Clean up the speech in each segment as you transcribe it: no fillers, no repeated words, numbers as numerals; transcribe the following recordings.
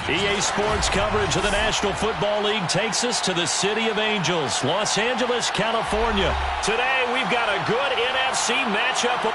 EA Sports coverage of the National Football League takes us to the City of Angels, Los Angeles, California. Today, we've got a good NFC matchup.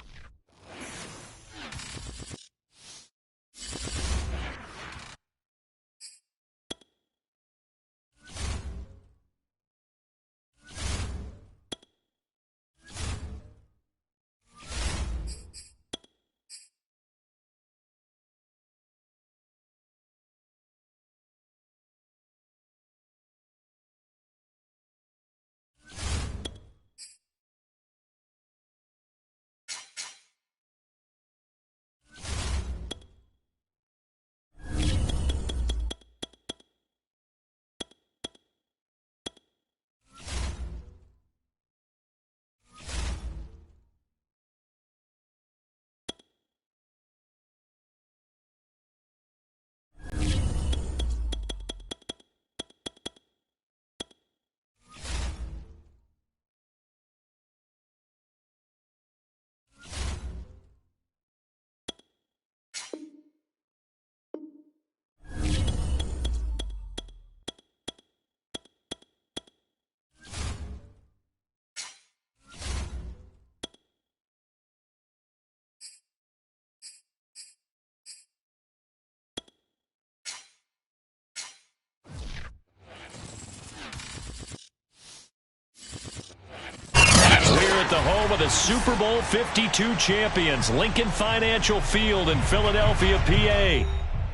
The home of the Super Bowl 52 champions, Lincoln Financial Field in Philadelphia, PA.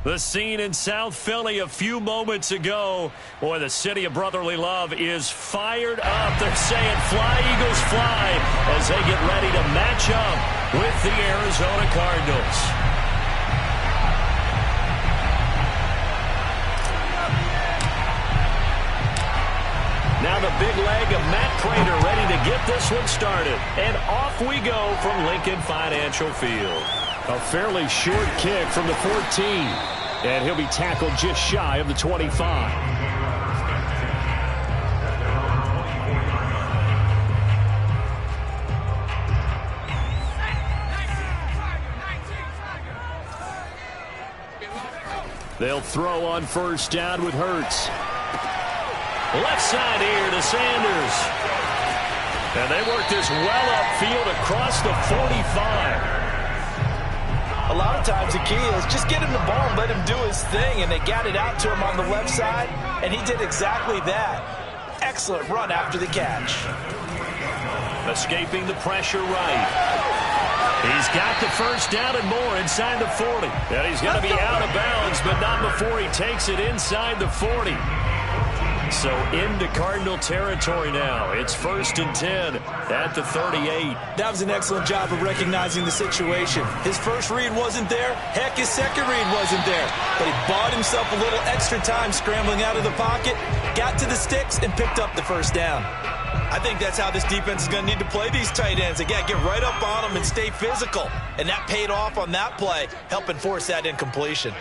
The scene in South Philly a few moments ago. Boy, the city of brotherly love is fired up. They're saying, "Fly, Eagles, fly," as they get ready to match up with the Arizona Cardinals. Now the big leg of Matt Prater ready to get this one started. And off we go from Lincoln Financial Field. A fairly short kick from the 14. And he'll be tackled just shy of the 25. They'll throw on first down with Hurts. Left side here to Sanders. And they work this well upfield across the 45. A lot of times the key is just get him the ball and let him do his thing. And they got it out to him on the left side, and he did exactly that. Excellent run after the catch. Escaping the pressure right. He's got the first down and more inside the 40. And he's going to be out of bounds, but not before he takes it inside the 40. So into Cardinal territory now. It's 1st and 10 at the 38. That was an excellent job of recognizing the situation. His first read wasn't there. Heck, his second read wasn't there. But he bought himself a little extra time scrambling out of the pocket, got to the sticks, and picked up the first down. I think that's how this defense is going to need to play these tight ends. They got to get right up on them and stay physical. And that paid off on that play, helping force that incompletion.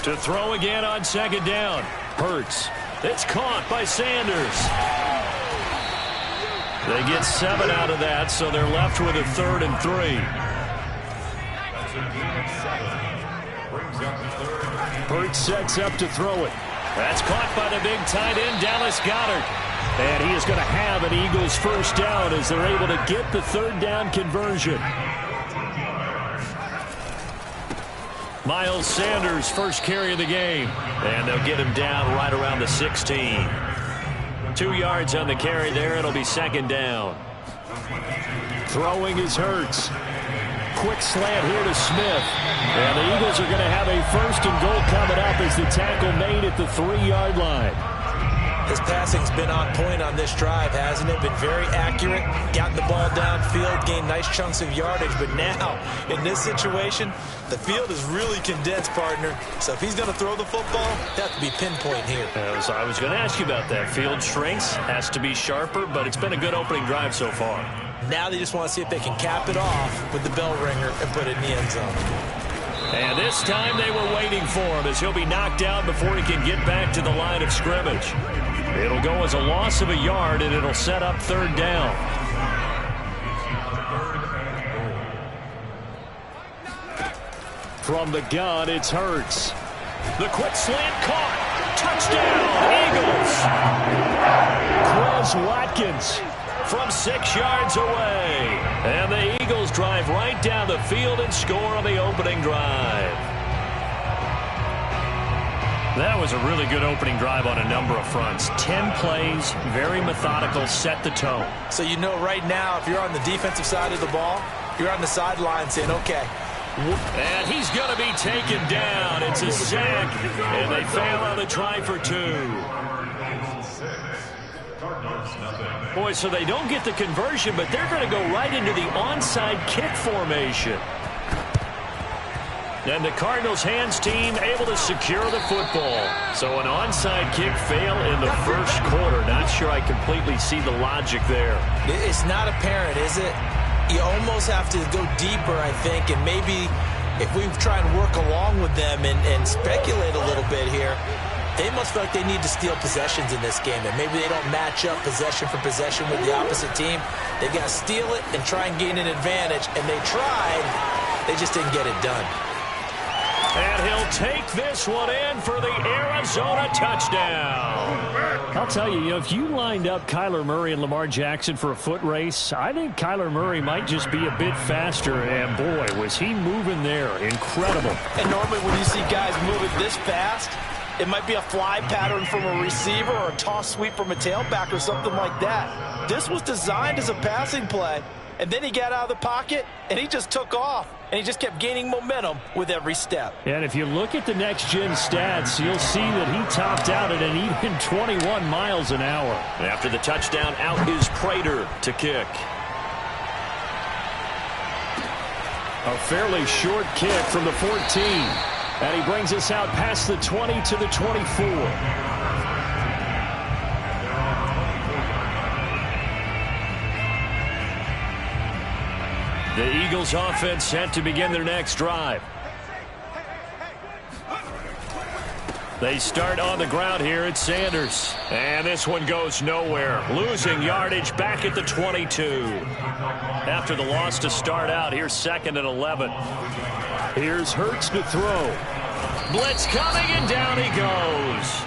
To throw again on second down. Hurts. It's caught by Sanders. They get 7 out of that, so they're left with a 3rd and 3. Hurts sets up to throw it. That's caught by the big tight end, Dallas Goedert. And he is going to have an Eagles first down as they're able to get the 3rd down conversion. Miles Sanders, first carry of the game. And they'll get him down right around the 16. 2 yards on the carry there. It'll be 2nd down. Throwing is Hurts. Quick slant here to Smith. And the Eagles are going to have a 1st and goal coming up as the tackle made at the 3-yard line. His passing's been on point on this drive, hasn't it? Been very accurate, gotten the ball downfield, gained nice chunks of yardage. But now, in this situation, the field is really condensed, partner. So if he's going to throw the football, that have to be pinpoint here. So I was going to ask you about that. Field shrinks, has to be sharper, but it's been a good opening drive so far. Now they just want to see if they can cap it off with the bell ringer and put it in the end zone. And this time they were waiting for him as he'll be knocked out before he can get back to the line of scrimmage. It'll go as a loss of a yard, and it'll set up 3rd down. From the gun, it's Hurts. The quick slant caught. Touchdown, Eagles. Quez Watkins from 6 yards away. And the Eagles drive right down the field and score on the opening drive. That was a really good opening drive on a number of fronts. 10 plays, very methodical, set the tone. So you know right now, if you're on the defensive side of the ball, you're on the sideline saying, okay. And he's going to be taken down. It's a sack, and they fail on the try for 2. Boy, so they don't get the conversion, but they're going to go right into the onside kick formation. And the Cardinals' hands team able to secure the football. So an onside kick fail in the first quarter. Not sure I completely see the logic there. It's not apparent, is it? You almost have to go deeper, I think, and maybe if we try and work along with them and speculate a little bit here, they must feel like they need to steal possessions in this game, and maybe they don't match up possession for possession with the opposite team. They've got to steal it and try and gain an advantage, and they tried. They just didn't get it done. And he'll take this one in for the Arizona touchdown. I'll tell you, if you lined up Kyler Murray and Lamar Jackson for a foot race, I think Kyler Murray might just be a bit faster. And, boy, was he moving there. Incredible. And normally when you see guys moving this fast, it might be a fly pattern from a receiver or a toss sweep from a tailback or something like that. This was designed as a passing play. And then he got out of the pocket, and he just took off. And he just kept gaining momentum with every step. And if you look at the next-gen stats, you'll see that he topped out at an even 21 miles an hour. After the touchdown, out is Prater to kick. A fairly short kick from the 14. And he brings us out past the 20 to the 24. The Eagles offense set to begin their next drive. They start on the ground here at Sanders. And this one goes nowhere. Losing yardage back at the 22. After the loss to start out, here's 2nd and 11. Here's Hurts to throw. Blitz coming, and down he goes.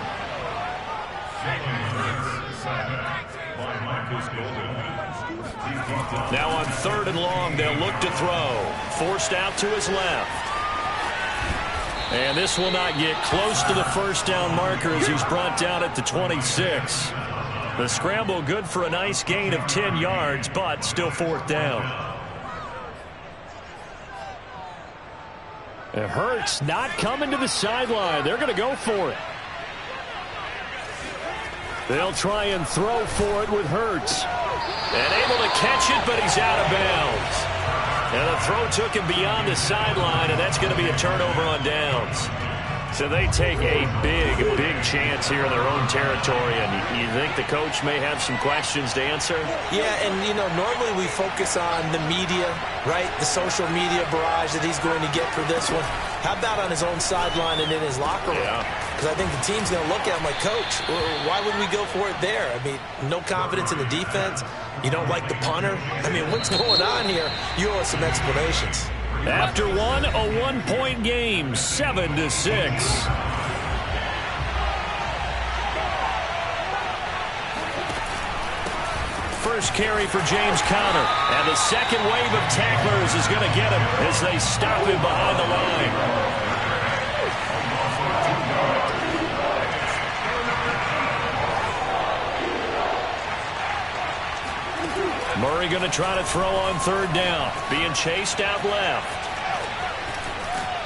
Now on 3rd and long, they'll look to throw. Forced out to his left. And this will not get close to the first down marker as he's brought down at the 26. The scramble good for a nice gain of 10 yards, but still 4th down. And Hurts not coming to the sideline. They're going to go for it. They'll try and throw for it with Hurts. And able to catch it, but he's out of bounds. And the throw took him beyond the sideline, and that's going to be a turnover on downs. So they take a big chance here in their own territory, and you think the coach may have some questions to answer? Yeah, and, you know, normally we focus on the media, right? The social media barrage that he's going to get for this one. How about on his own sideline and in his locker room? Because I think the team's going to look at him like, Coach, why would we go for it there? I mean, no confidence in the defense. You don't like the punter. I mean, what's going on here? You owe us some explanations. After one, a one-point game, 7-6. First carry for James Conner. And the second wave of tacklers is going to get him as they stop him behind the line. Murray going to try to throw on 3rd down. Being chased out left.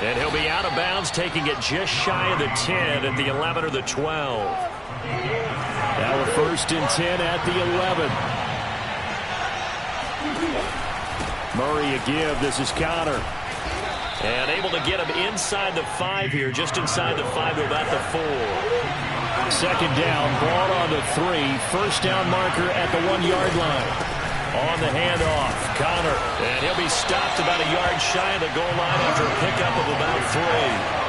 And he'll be out of bounds, taking it just shy of the 10 at the 11 or the 12. Now a 1st and 10 at the 11. Murray a give. This is Conner. And able to get him inside the 5 here, just inside the 5 to about the 4. 2nd down, ball on the 3. First down marker at the 1-yard line. On the handoff, Conner. And he'll be stopped about a yard shy of the goal line after a pickup of about 3.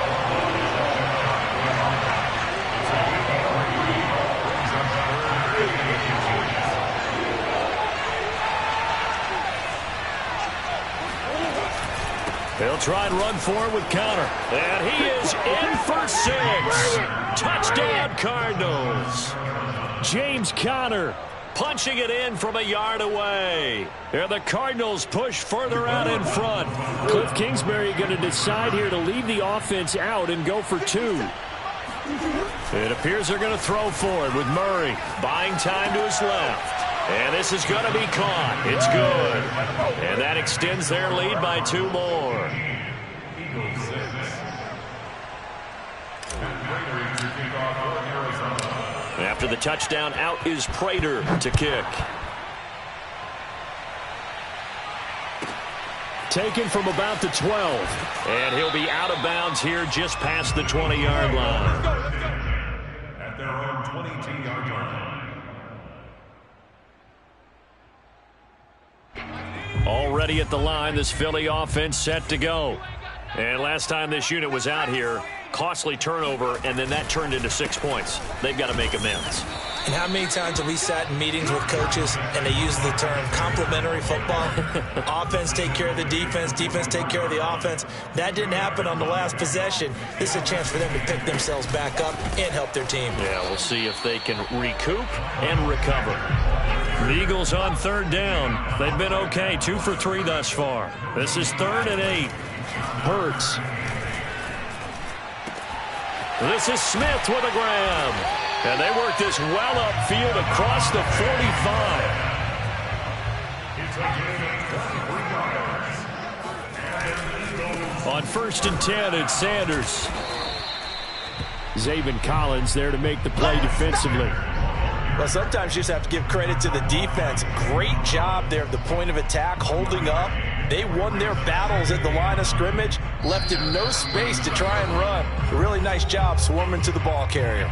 They'll try and run for it with Conner. And he is in for 6. Touchdown, Cardinals. James Conner punching it in from a yard away. And the Cardinals push further out in front. Cliff Kingsbury going to decide here to leave the offense out and go for 2. It appears they're going to throw for it with Murray buying time to his left. And this is going to be caught. It's good. And that extends their lead by 2 more. After the touchdown, out is Prater to kick. Taken from about the 12. And he'll be out of bounds here just past the 20-yard line. At their own 22-yard line. Already at the line, this Philly offense set to go. And last time this unit was out here, costly turnover, and then that turned into 6 points. They've got to make amends. And how many times have we sat in meetings with coaches and they use the term complementary football? Offense take care of the defense, defense take care of the offense. That didn't happen on the last possession. This is a chance for them to pick themselves back up and help their team. Yeah, we'll see if they can recoup and recover. The Eagles on 3rd down. They've been okay, 2 for 3 thus far. This is 3rd and 8. Hurts. This is Smith with a grab. And they work this well upfield across the 45. On 1st and 10, it's Sanders. Zaven Collins there to make the play defensively. Well, sometimes you just have to give credit to the defense. Great job there at the point of attack, holding up. They won their battles at the line of scrimmage, left him no space to try and run. A really nice job swarming to the ball carrier.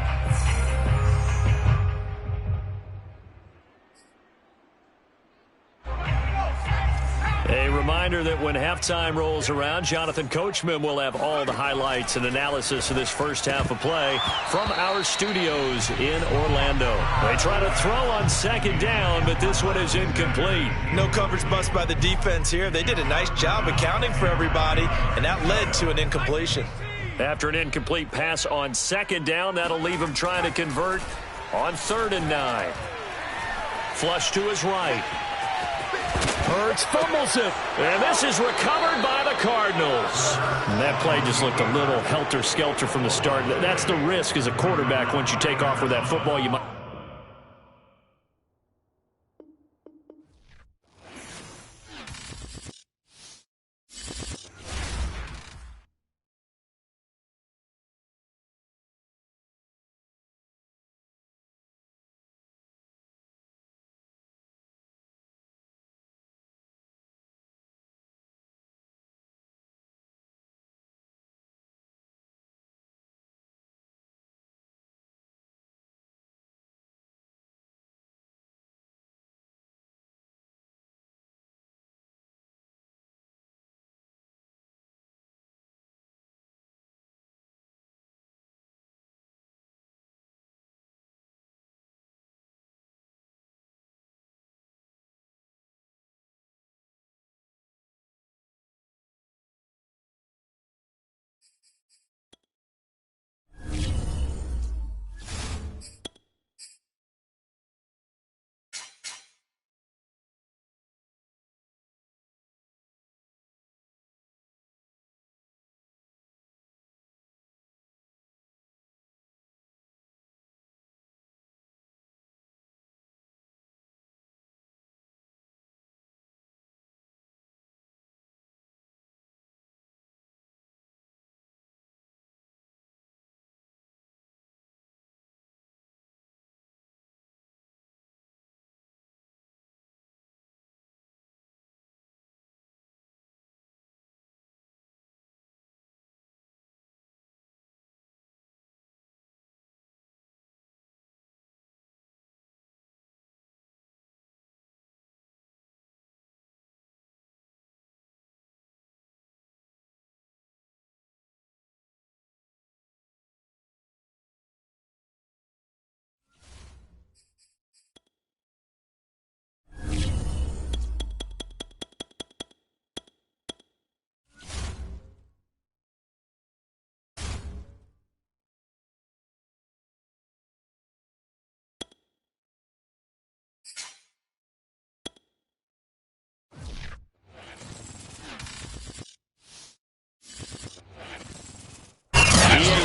A reminder that when halftime rolls around, Jonathan Coachman will have all the highlights and analysis of this first half of play from our studios in Orlando. They try to throw on 2nd down, but this one is incomplete. No coverage bust by the defense here. They did a nice job accounting for everybody, and that led to an incompletion. After an incomplete pass on 2nd down, that'll leave him trying to convert on 3rd and 9. Flush to his right. Hurts fumbles it. And this is recovered by the Cardinals. And that play just looked a little helter-skelter from the start. That's the risk as a quarterback once you take off with that football. You might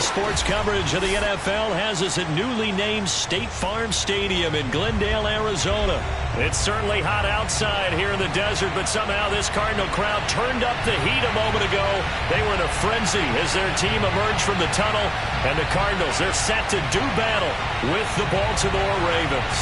Sports coverage of the NFL has us at newly named State Farm Stadium in Glendale, Arizona. It's certainly hot outside here in the desert, but somehow this Cardinal crowd turned up the heat a moment ago. They were in a frenzy as their team emerged from the tunnel, and the Cardinals, they're set to do battle with the Baltimore Ravens.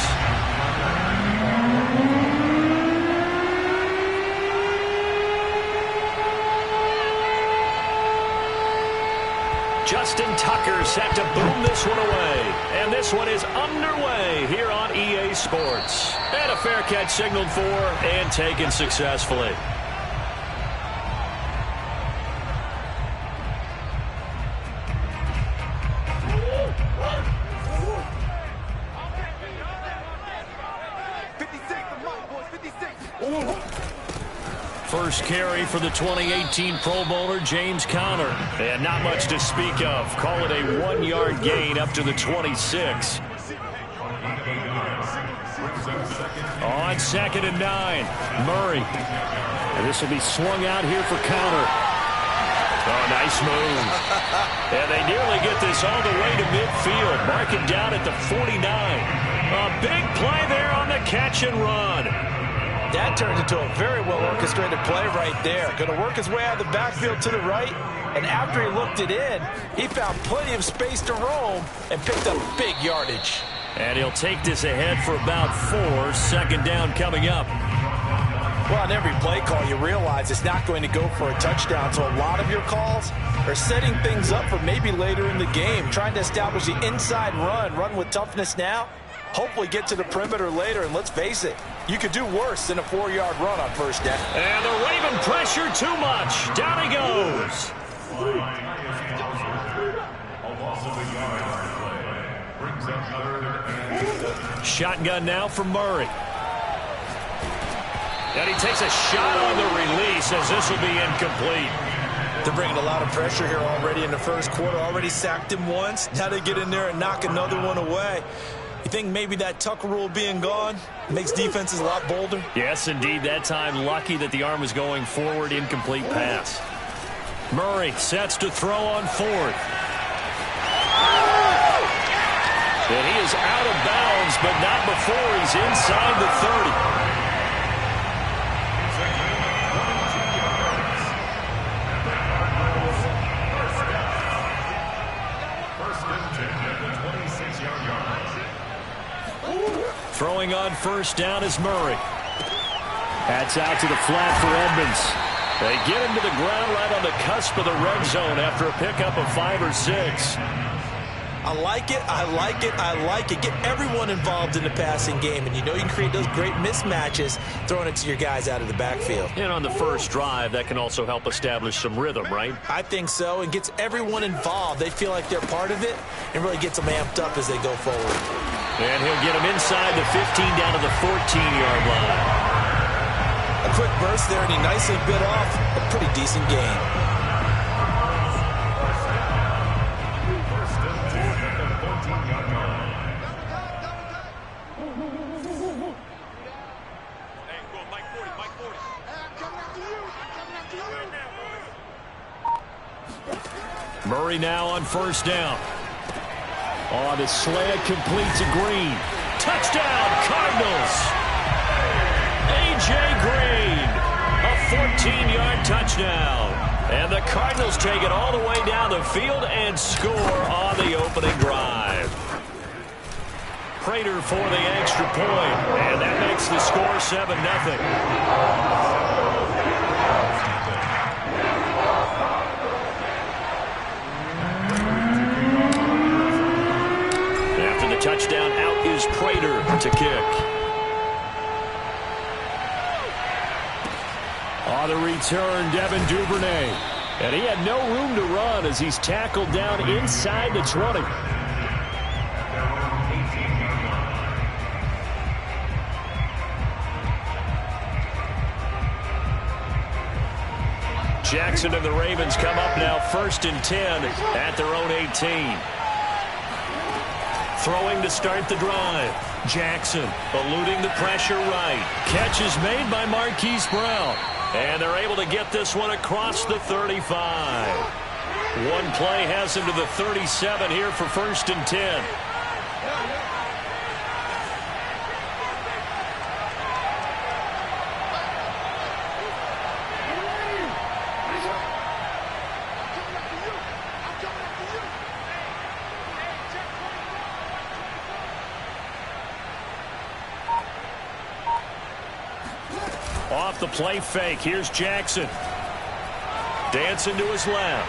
Justin Tucker set to boom this one away. And this one is underway here on EA Sports. And a fair catch signaled for and taken successfully. First carry for the 2018 Pro Bowler, James Conner. And not much to speak of. Call it a 1-yard gain up to the 26. On 2nd and 9, Murray. And this will be swung out here for Conner. Oh, nice move. And they nearly get this all the way to midfield. Mark it down at the 49. A big play there on the catch and run. That turned into a very well-orchestrated play right there. Going to work his way out of the backfield to the right, and after he looked it in, he found plenty of space to roam and picked up big yardage. And he'll take this ahead for about 4. 2nd down coming up. Well, on every play call, you realize it's not going to go for a touchdown, so a lot of your calls are setting things up for maybe later in the game, trying to establish the inside run with toughness now, hopefully get to the perimeter later, and let's face it, you could do worse than a 4-yard run on 1st down. And the Raven pressure too much. Down he goes. Shotgun now for Murray. And he takes a shot on the release as this will be incomplete. They're bringing a lot of pressure here already in the 1st quarter. Already sacked him once. Now they get in there and knock another one away. You think maybe that Tucker rule being gone makes defenses a lot bolder? Yes, indeed. That time, lucky that the arm was going forward. Incomplete pass. Murray sets to throw on 4th. And he is out of bounds, but not before he's inside the 30. Throwing on 1st down is Murray. That's out to the flat for Edmonds. They get him to the ground right on the cusp of the red zone after a pickup of 5 or 6. I like it, I like it, I like it. Get everyone involved in the passing game, and you know you can create those great mismatches throwing it to your guys out of the backfield. And on the first drive, that can also help establish some rhythm, right? I think so, and gets everyone involved. They feel like they're part of it, and really gets them amped up as they go forward. And he'll get him inside the 15 down to the 14-yard line. A quick burst there, and he nicely bit off a pretty decent gain. Murray now on 1st down. Oh, the slant complete to Green. Touchdown, Cardinals! A.J. Green, a 14-yard touchdown. And the Cardinals take it all the way down the field and score on the opening drive. Prater for the extra point, and that makes the score 7-0. Touchdown, out is Prater to kick. On the return, Devin Duvernay. And he had no room to run as he's tackled down inside the 20. Jackson and the Ravens come up now 1st and 10 at their own 18. Throwing to start the drive. Jackson eluding the pressure right. Catch is made by Marquise Brown. And they're able to get this one across the 35. One play has him to the 37 here for 1st and 10. Off the play fake. Here's Jackson. Dancing to his left.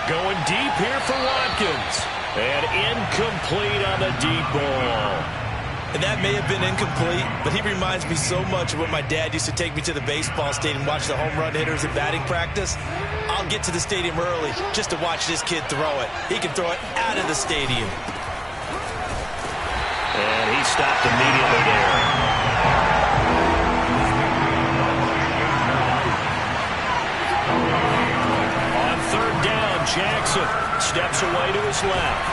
Going deep here for Watkins. And incomplete on the deep ball. And that may have been incomplete, but he reminds me so much of when my dad used to take me to the baseball stadium and watch the home run hitters at batting practice. I'll get to the stadium early just to watch this kid throw it. He can throw it out of the stadium. And he stopped immediately there. Jackson steps away to his left.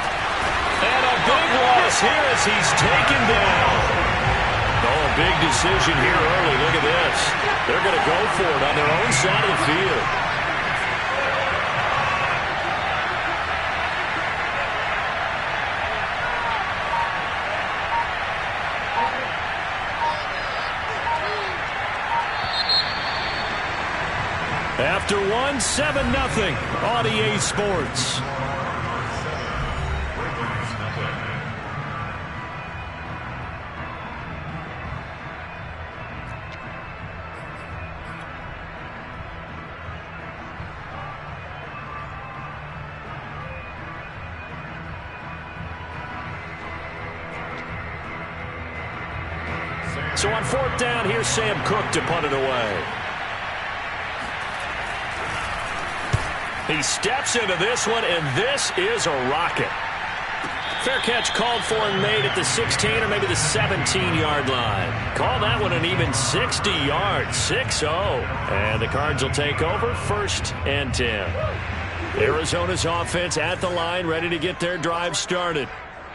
And a big loss here as he's taken down. Oh, a big decision here early. Look at this. They're going to go for it on their own side of the field. After one, 7-0 on EA Sports. So on 4th down, here's Sam Cook to punt it away. He steps into this one, and this is a rocket. Fair catch called for and made at the 16 or maybe the 17-yard line. Call that one an even 60 yards, 6-0. And the Cards will take over 1st and 10. Arizona's offense at the line, ready to get their drive started.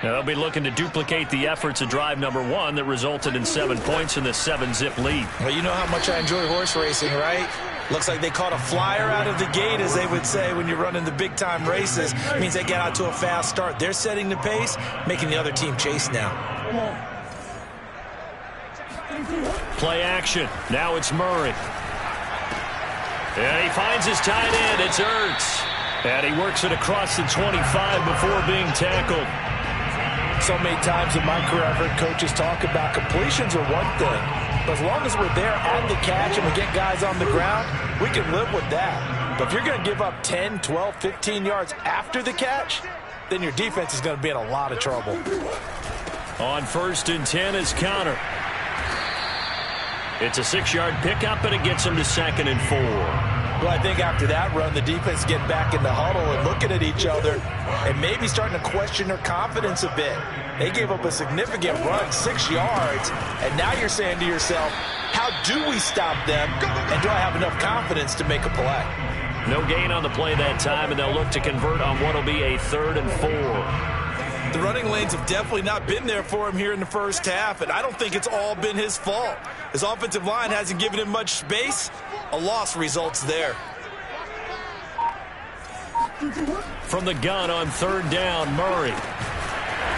Now they'll be looking to duplicate the efforts of drive number 1 that resulted in 7 points in the 7-zip lead. Well, you know how much I enjoy horse racing, right? Looks like they caught a flyer out of the gate, as they would say when you're running the big-time races. It means they get out to a fast start. They're setting the pace, making the other team chase now. Play action. Now it's Murray. And he finds his tight end. It's Ertz. And he works it across the 25 before being tackled. So many times in my career, I've heard coaches talk about completions are one thing. But as long as we're there at the catch and we get guys on the ground, we can live with that. But if you're going to give up 10, 12, 15 yards after the catch, then your defense is going to be in a lot of trouble. On 1st and 10 is Connor. It's a 6-yard pickup, and it gets him to 2nd and 4. Well, I think after that run, the defense getting back in the huddle and looking at each other and maybe starting to question their confidence a bit. They gave up a significant run, 6 yards, and now you're saying to yourself, how do we stop them, and do I have enough confidence to make a play? No gain on the play that time, and they'll look to convert on what will be a 3rd and 4. The running lanes have definitely not been there for him here in the first half, and I don't think it's all been his fault. His offensive line hasn't given him much space. A loss results there. From the gun on 3rd down, Murray.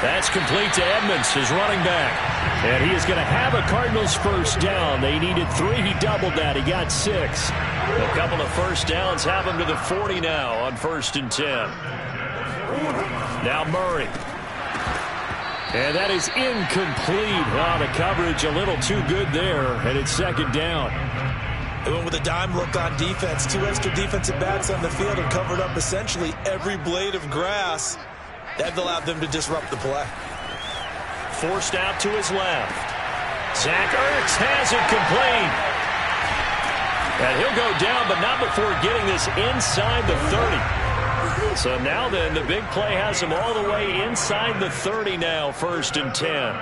That's complete to Edmonds, his running back. And he is going to have a Cardinals first down. They needed 3. He doubled that. He got 6. A couple of first downs have him to the 40 now on 1st and 10. Now Murray. And that is incomplete. Oh, the coverage a little too good there, and it's 2nd down. They went with a dime look on defense. 2 extra defensive backs on the field and covered up essentially every blade of grass. That allowed them to disrupt the play. Forced out to his left. Zach Ertz has it complete. And he'll go down, but not before getting this inside the 30. So now then, the big play has him all the way inside the 30 now, 1st and 10.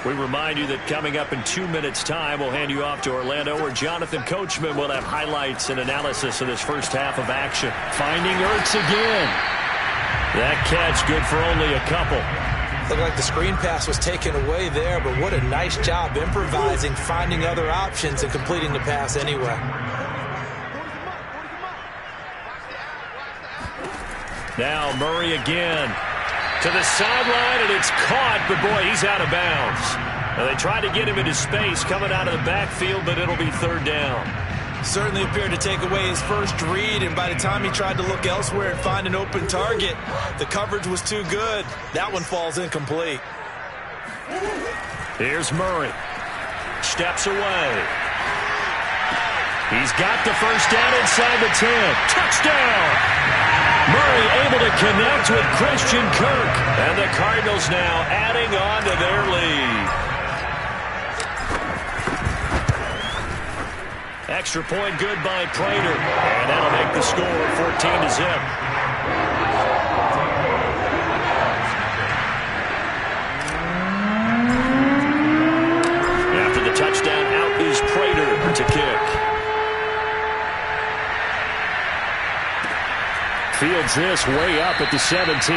We remind you that coming up in 2 minutes' time, we'll hand you off to Orlando, where Jonathan Coachman will have highlights and analysis of this first half of action. Finding Ertz again. That catch good for only a couple. Looked like the screen pass was taken away there, but what a nice job improvising, finding other options, and completing the pass anyway. Now Murray again to the sideline, and it's caught, but boy, he's out of bounds. Now, they tried to get him into space coming out of the backfield, but it'll be third down. Certainly appeared to take away his first read, and by the time he tried to look elsewhere and find an open target, the coverage was too good. That one falls incomplete. Here's Murray. Steps away. He's got the first down inside the 10. Touchdown! Murray able to connect with Christian Kirk. And the Cardinals now adding on to their lead. Extra point good by Prater. And that'll make the score 14-0. After the touchdown, out is Prater to kick. Fields this way up at the 17.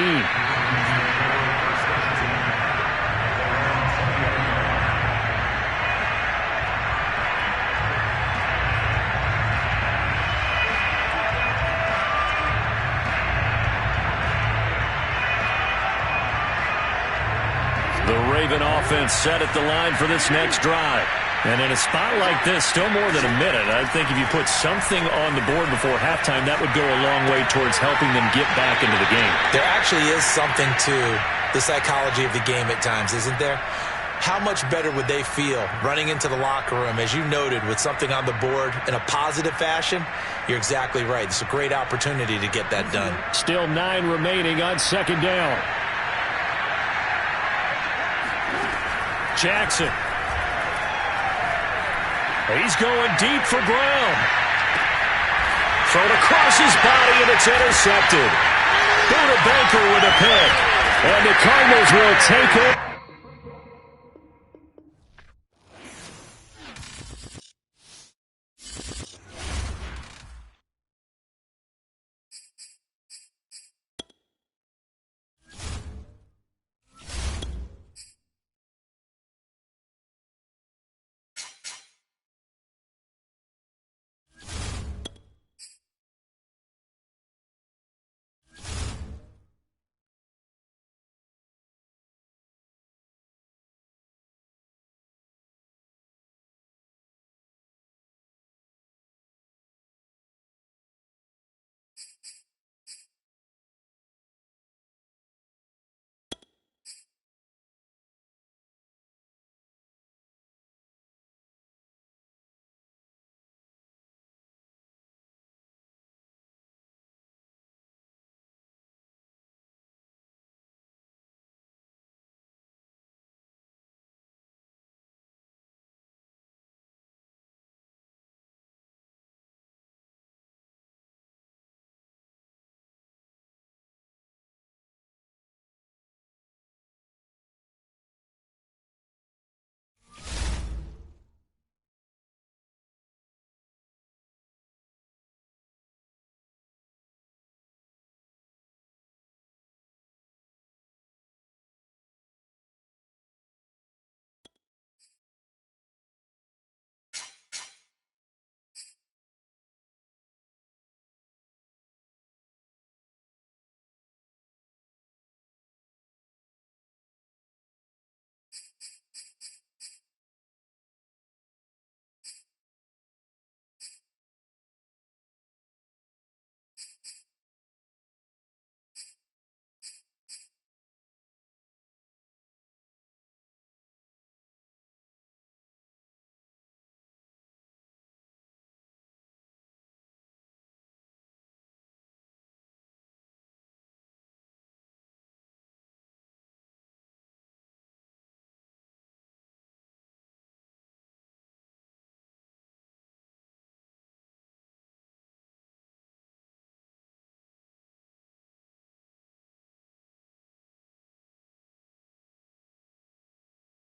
The Raven offense set at the line for this next drive. And in a spot like this, still more than a minute, I think if you put something on the board before halftime, that would go a long way towards helping them get back into the game. There actually is something to the psychology of the game at times, isn't there? How much better would they feel running into the locker room, as you noted, with something on the board in a positive fashion? You're exactly right. It's a great opportunity to get that done. Still 9 remaining on second down. Jackson. He's going deep for Brown. Thrown across his body, and it's intercepted. Buda Baker with a pick. And the Cardinals will take it.